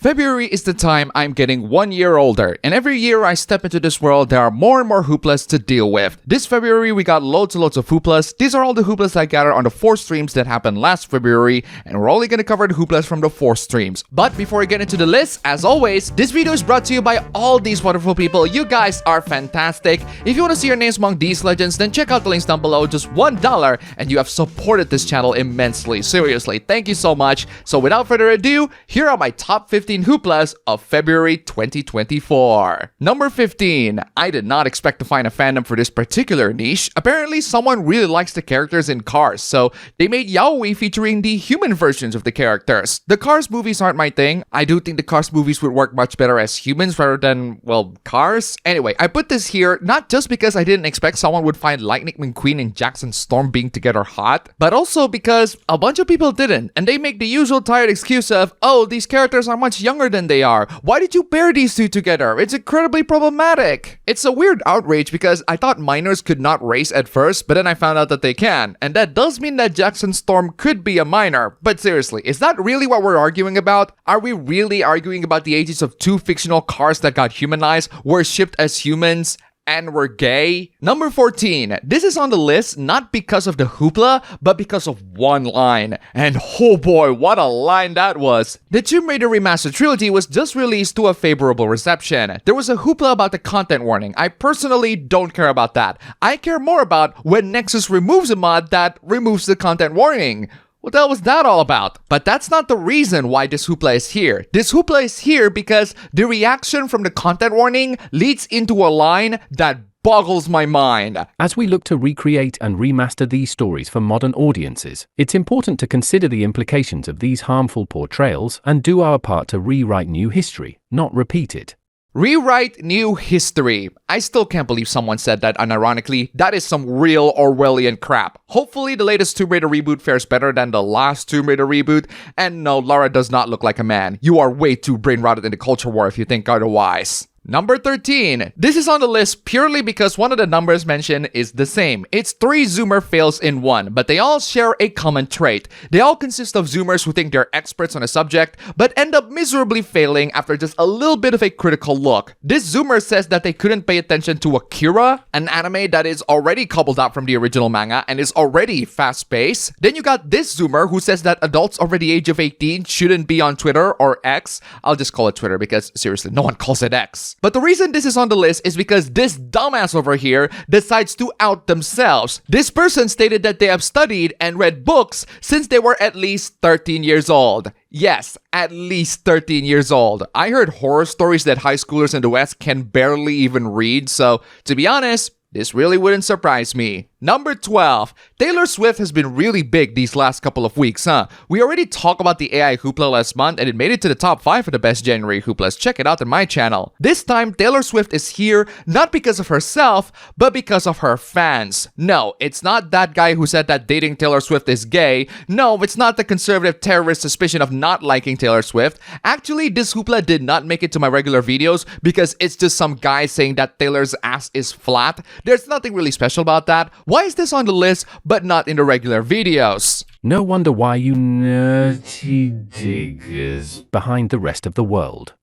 February is the time I'm getting 1 year older, and every year I step into this world, there are more and more Hooplas to deal with. This February, we got loads and loads of Hooplas. These are all the Hooplas I gathered on the 4 streams that happened last February, and we're only gonna cover the Hooplas from the 4 streams. But before we get into the list, as always, this video is brought to you by all these wonderful people. You guys are fantastic. If you want to see your names among these legends, then check out the links down below. Just $1, and you have supported this channel immensely. Seriously, thank you so much. So without further ado, here are my top 15 Hooplas of February 2024. Number 15. I did not expect to find a fandom for this particular niche. Apparently, someone really likes the characters in Cars, so they made Yaoi featuring the human versions of the characters. The Cars movies aren't my thing. I do think the Cars movies would work much better as humans rather than, well, Cars. Anyway, I put this here not just because I didn't expect someone would find Lightning McQueen and Jackson Storm being together hot, but also because a bunch of people didn't, and they make the usual tired excuse of, oh, these characters are much younger than they are. Why did you pair these two together? It's incredibly problematic. It's a weird outrage because I thought minors could not race at first, but then I found out that they can, and that does mean that Jackson Storm could be a minor. But seriously, is that really what we're arguing about? Are we really arguing about the ages of 2 fictional cars that got humanized, were shipped as humans, and we're gay? Number 14. This is on the list not because of the hoopla, but because of one line. And oh boy, what a line that was. The Tomb Raider Remastered Trilogy was just released to a favorable reception. There was a hoopla about the content warning. I personally don't care about that. I care more about when Nexus removes a mod that removes the content warning. What the hell was that all about? But that's not the reason why this hoopla is here. This hoopla is here because the reaction from the content warning leads into a line that boggles my mind. As we look to recreate and remaster these stories for modern audiences, it's important to consider the implications of these harmful portrayals and do our part to rewrite new history, not repeat it. Rewrite new history. I still can't believe someone said that unironically. That is some real Orwellian crap. Hopefully the latest Tomb Raider reboot fares better than the last Tomb Raider reboot. And no, Lara does not look like a man. You are way too brain-rotted in the culture war if you think otherwise. Number 13. This is on the list purely because one of the numbers mentioned is the same. It's 3 Zoomer fails in one, but they all share a common trait. They all consist of Zoomers who think they're experts on a subject, but end up miserably failing after just a little bit of a critical look. This Zoomer says that they couldn't pay attention to Akira, an anime that is already cobbled out from the original manga and is already fast-paced. Then you got this Zoomer who says that adults over the age of 18 shouldn't be on Twitter or X. I'll just call it Twitter because seriously, no one calls it X. But the reason this is on the list is because this dumbass over here decides to out themselves. This person stated that they have studied and read books since they were at least 13 years old. Yes, at least 13 years old. I heard horror stories that high schoolers in the West can barely even read, so to be honest, this really wouldn't surprise me. Number 12. Taylor Swift has been really big these last couple of weeks, huh? We already talked about the AI Hoopla last month and it made it to the top 5 for the best January Hooplas. Check it out on my channel. This time, Taylor Swift is here not because of herself, but because of her fans. No, it's not that guy who said that dating Taylor Swift is gay. No, it's not the conservative terrorist suspicion of not liking Taylor Swift. Actually, this Hoopla did not make it to my regular videos because it's just some guy saying that Taylor's ass is flat. There's nothing really special about that. Why is this on the list, but not in the regular videos? No wonder why you nerdy diggers behind the rest of the world.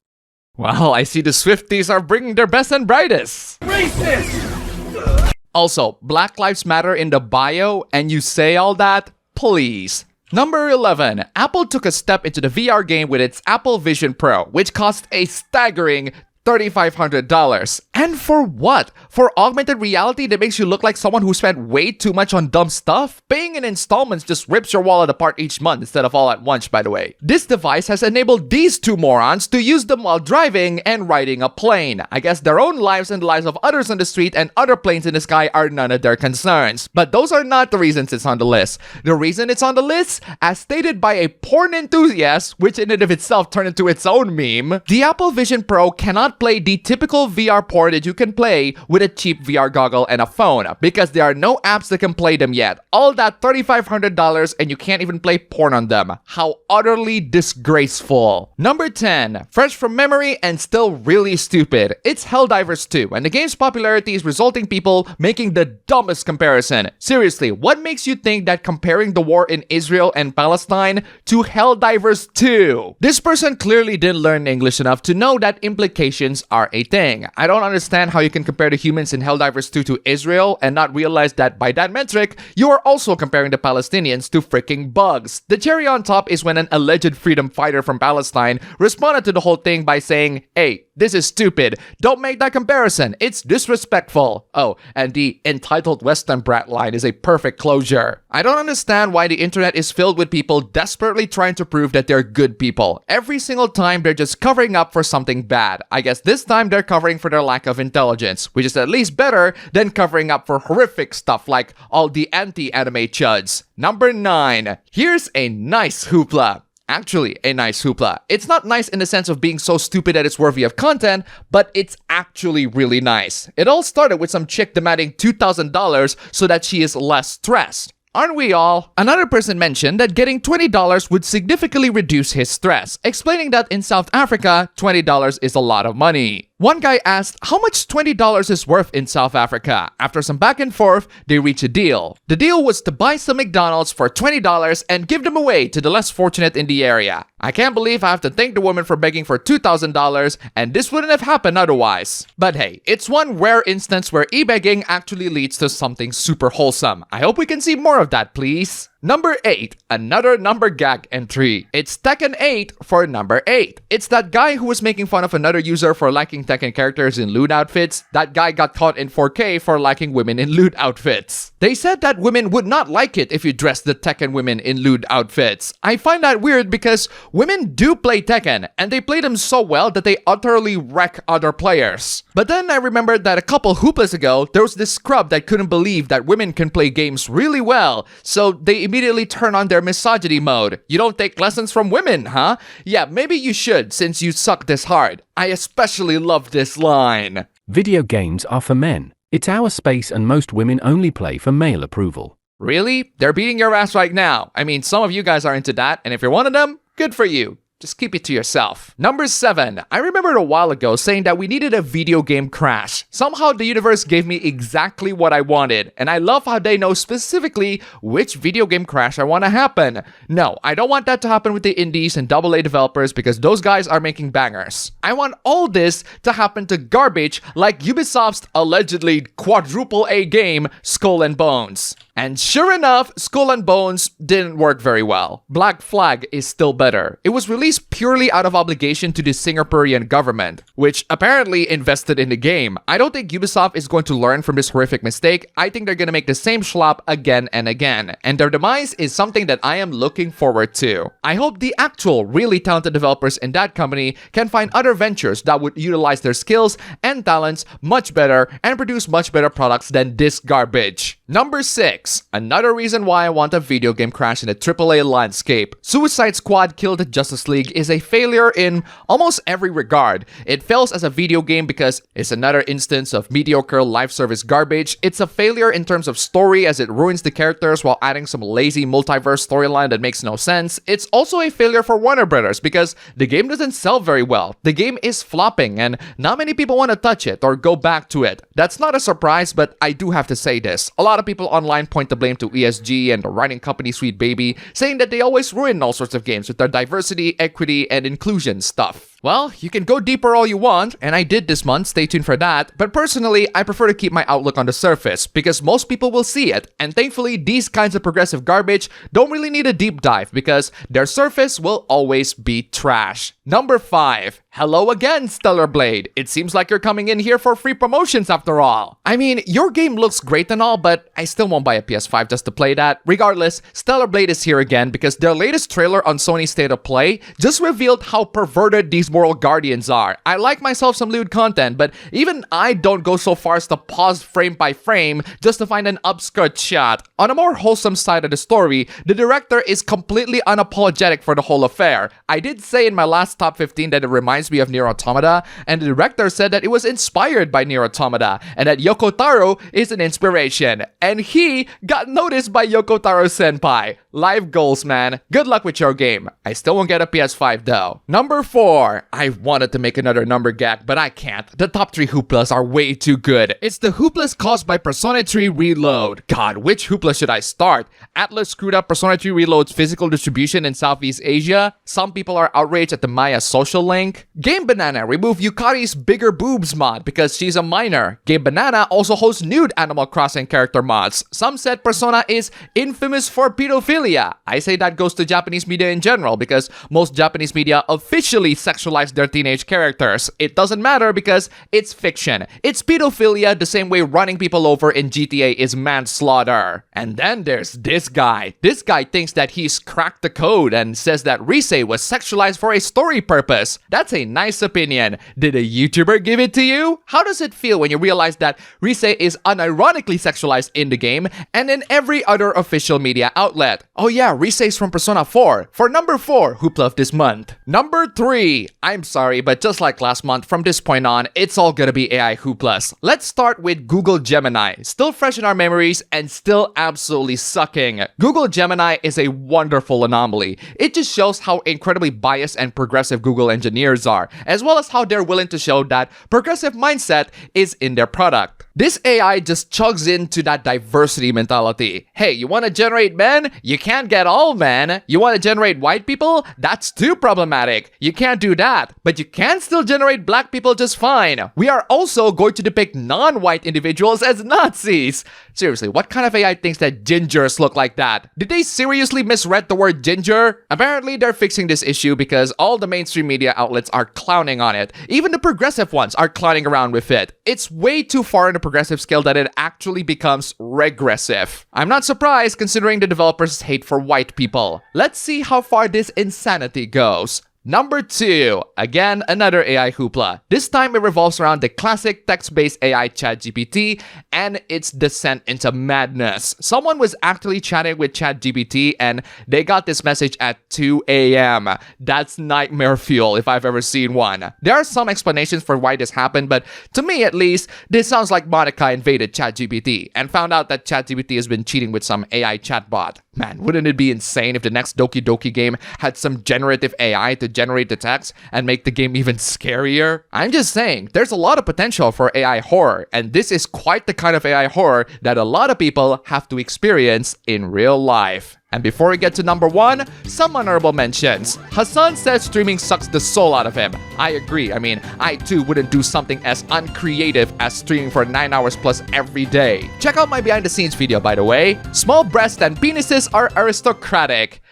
Well, I see the Swifties are bringing their best and brightest. Racist! Also, Black Lives Matter in the bio, and you say all that? Please. Number 11. Apple took a step into the VR game with its Apple Vision Pro, which cost a staggering $3,500. And for what? For augmented reality that makes you look like someone who spent way too much on dumb stuff? Paying in installments just rips your wallet apart each month instead of all at once, by the way. This device has enabled these two morons to use them while driving and riding a plane. I guess their own lives and the lives of others on the street and other planes in the sky are none of their concerns. But those are not the reasons it's on the list. The reason it's on the list, as stated by a porn enthusiast, which in and of itself turned into its own meme, the Apple Vision Pro cannot not play the typical VR porn that you can play with a cheap VR goggle and a phone, because there are no apps that can play them yet. All that $3,500 and you can't even play porn on them. How utterly disgraceful. Number 10, fresh from memory and still really stupid. It's Helldivers 2, and the game's popularity is resulting people making the dumbest comparison. Seriously, what makes you think that comparing the war in Israel and Palestine to Helldivers 2? This person clearly didn't learn English enough to know that implications are a thing. I don't understand how you can compare the humans in Helldivers 2 to Israel and not realize that by that metric, you are also comparing the Palestinians to freaking bugs. The cherry on top is when an alleged freedom fighter from Palestine responded to the whole thing by saying, "Hey, this is stupid. Don't make that comparison. It's disrespectful." Oh, and the entitled Western brat line is a perfect closure. I don't understand why the internet is filled with people desperately trying to prove that they're good people. Every single time they're just covering up for something bad. I guess this time they're covering for their lack of intelligence, which is at least better than covering up for horrific stuff like all the anti-anime chuds. Number 9. Here's a nice hoopla. Actually, a nice hoopla. It's not nice in the sense of being so stupid that it's worthy of content, but it's actually really nice. It all started with some chick demanding $2,000 so that she is less stressed. Aren't we all? Another person mentioned that getting $20 would significantly reduce his stress, explaining that in South Africa, $20 is a lot of money. One guy asked how much $20 is worth in South Africa. After some back and forth, they reached a deal. The deal was to buy some McDonald's for $20 and give them away to the less fortunate in the area. I can't believe I have to thank the woman for begging for $2,000, and this wouldn't have happened otherwise. But hey, it's one rare instance where e-begging actually leads to something super wholesome. I hope we can see more of that, please. Number 8, another number gag entry. It's Tekken 8 for number 8. It's that guy who was making fun of another user for liking Tekken characters in lewd outfits. That guy got caught in 4K for liking women in lewd outfits. They said that women would not like it if you dressed the Tekken women in lewd outfits. I find that weird because women do play Tekken, and they play them so well that they utterly wreck other players. But then I remembered that a couple Hooplas ago, there was this scrub that couldn't believe that women can play games really well, so they immediately turn on their misogyny mode. You don't take lessons from women, huh? Yeah, maybe you should, since you suck this hard. I especially love this line. Video games are for men. It's our space and most women only play for male approval. Really? They're beating your ass right now. I mean, some of you guys are into that, and if you're one of them, good for you. Just keep it to yourself. Number 7. I remembered a while ago saying that we needed a video game crash. Somehow the universe gave me exactly what I wanted, and I love how they know specifically which video game crash I want to happen. No, I don't want that to happen with the indies and AA developers because those guys are making bangers. I want all this to happen to garbage like Ubisoft's allegedly quadruple A game, Skull and Bones. And sure enough, Skull and Bones didn't work very well. Black Flag is still better. It was released purely out of obligation to the Singaporean government, which apparently invested in the game. I don't think Ubisoft is going to learn from this horrific mistake. I think they're going to make the same schlop again and again. And their demise is something that I am looking forward to. I hope the actual really talented developers in that company can find other ventures that would utilize their skills and talents much better and produce much better products than this garbage. Number 6. Another reason why I want a video game crash in the AAA landscape. Suicide Squad Kill the Justice League is a failure in almost every regard. It fails as a video game because it's another instance of mediocre live service garbage. It's a failure in terms of story as it ruins the characters while adding some lazy multiverse storyline that makes no sense. It's also a failure for Warner Brothers because the game doesn't sell very well. The game is flopping and not many people want to touch it or go back to it. That's not a surprise, but I do have to say this. A lot of people online point the blame to ESG and the writing company Sweet Baby, saying that they always ruin all sorts of games with their diversity, equity, and inclusion stuff. Well, you can go deeper all you want, and I did this month, stay tuned for that, but personally, I prefer to keep my outlook on the surface, because most people will see it, and thankfully, these kinds of progressive garbage don't really need a deep dive, because their surface will always be trash. Number 5. Hello again, Stellar Blade. It seems like you're coming in here for free promotions after all. I mean, your game looks great and all, but I still won't buy a PS5 just to play that. Regardless, Stellar Blade is here again because their latest trailer on Sony State of Play just revealed how perverted these moral guardians are. I like myself some lewd content, but even I don't go so far as to pause frame by frame just to find an upskirt shot. On a more wholesome side of the story, the director is completely unapologetic for the whole affair. I did say in my last top 15 that it reminds reminds me of Nier Automata, and the director said that it was inspired by Nier Automata, and that Yoko Taro is an inspiration. And he got noticed by Yoko Taro senpai. Life goals, man. Good luck with your game. I still won't get a PS5 though. Number 4. I wanted to make another number gag, but I can't. The top 3 Hooplas are way too good. It's the Hooplas caused by Persona 3 Reload. God, which Hoopla should I start? Atlas screwed up Persona 3 Reload's physical distribution in Southeast Asia. Some people are outraged at the Maya social link. Game Banana removed Yukari's bigger boobs mod because she's a minor. Game Banana also hosts nude Animal Crossing character mods. Some said Persona is infamous for pedophilia. I say that goes to Japanese media in general because most Japanese media officially sexualize their teenage characters. It doesn't matter because it's fiction. It's pedophilia the same way running people over in GTA is manslaughter. And then there's this guy. This guy thinks that he's cracked the code and says that Rise was sexualized for a story purpose. That's a nice opinion. Did a YouTuber give it to you? How does it feel when you realize that Rise is unironically sexualized in the game and in every other official media outlet? Oh yeah, Rise is from Persona 4. For number 4, Hoopla of this month. Number 3. I'm sorry, but just like last month, from this point on, it's all gonna be AI Hooplas. Let's start with Google Gemini. Still fresh in our memories and still absolutely sucking. Google Gemini is a wonderful anomaly. It just shows how incredibly biased and progressive Google engineers are, as well as how they're willing to show that progressive mindset is in their product. This AI just chugs into that diversity mentality. Hey, you want to generate men? You can't get all men. You want to generate white people? That's too problematic. You can't do that. But you can still generate black people just fine. We are also going to depict non-white individuals as Nazis. Seriously, what kind of AI thinks that gingers look like that? Did they seriously misread the word ginger? Apparently, they're fixing this issue because all the mainstream media outlets are clowning on it. Even the progressive ones are clowning around with it. It's way too far in the progressive scale that it actually becomes regressive. I'm not surprised considering the developers' hate for white people. Let's see how far this insanity goes. Number 2. Again, another AI hoopla. This time it revolves around the classic text-based AI ChatGPT and its descent into madness. Someone was actually chatting with ChatGPT and they got this message at 2 a.m. That's nightmare fuel if I've ever seen one. There are some explanations for why this happened, but to me at least, this sounds like Monica invaded ChatGPT and found out that ChatGPT has been cheating with some AI chatbot. Man, wouldn't it be insane if the next Doki Doki game had some generative AI to generate the text and make the game even scarier? I'm just saying, there's a lot of potential for AI horror, and this is quite the kind of AI horror that a lot of people have to experience in real life. And before we get to number 1, some honorable mentions. Hassan says streaming sucks the soul out of him. I agree. I mean, I too wouldn't do something as uncreative as streaming for 9 hours plus every day. Check out my behind the scenes video, by the way. Small breasts and penises are aristocratic.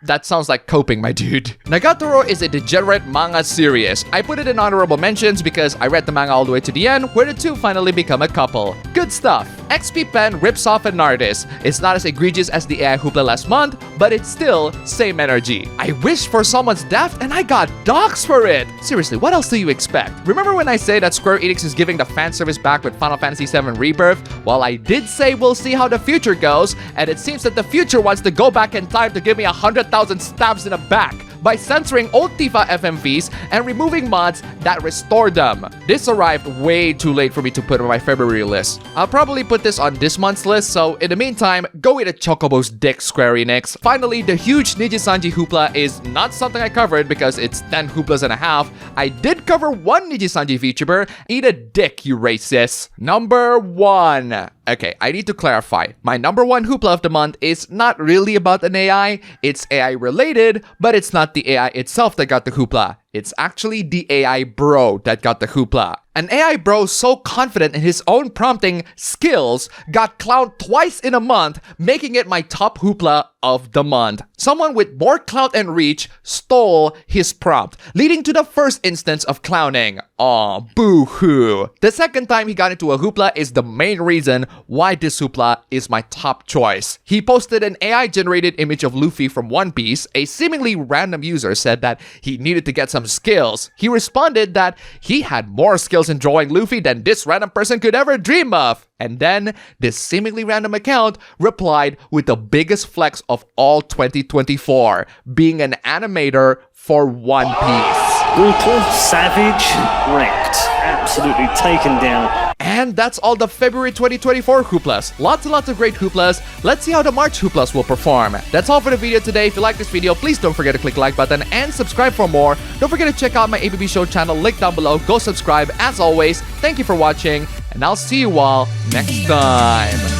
That sounds like coping, my dude. Nagatoro is a degenerate manga series. I put it in honorable mentions because I read the manga all the way to the end, where the two finally become a couple. Good stuff. XP Pen rips off an artist. It's not as egregious as the AI hoopla last month, but it's still same energy. I wished for someone's death and I got doxxed for it. Seriously, what else do you expect? Remember when I say that Square Enix is giving the fan service back with Final Fantasy VII Rebirth? Well, I did say we'll see how the future goes, and it seems that the future wants to go back in time to give me 100,000 stabs in the back by censoring old Tifa FMVs and removing mods that restore them. This arrived way too late for me to put on my February list. I'll probably put this on this month's list, so in the meantime, go eat a Chocobo's dick, Square Enix. Finally, the huge Nijisanji hoopla is not something I covered because it's 10 hooplas and a half. I did cover one Nijisanji VTuber. Eat a dick, you racist. Number 1. Okay, I need to clarify. My number 1 hoopla of the month is not really about an AI. It's AI related, but it's not the AI itself that got the hoopla. It's actually the AI bro that got the hoopla. An AI bro so confident in his own prompting skills got clowned twice in a month, making it my top hoopla of the month. Someone with more clout and reach stole his prompt, leading to the first instance of clowning. Aw, boo-hoo. The second time he got into a hoopla is the main reason why this hoopla is my top choice. He posted an AI-generated image of Luffy from One Piece. A seemingly random user said that he needed to get some skills. He responded that he had more skills in drawing Luffy than this random person could ever dream of. And then this seemingly random account replied with the biggest flex of all 2024, being an animator for One Piece. Brutal, savage, wrecked. Absolutely taken down. And that's all the February 2024 Hooplas. Lots and lots of great Hooplas. Let's see how the March Hooplas will perform. That's all for the video today. If you like this video, please don't forget to click the like button and subscribe for more. Don't forget to check out my APB Show channel, link down below. Go subscribe. As always, thank you for watching, and I'll see you all next time.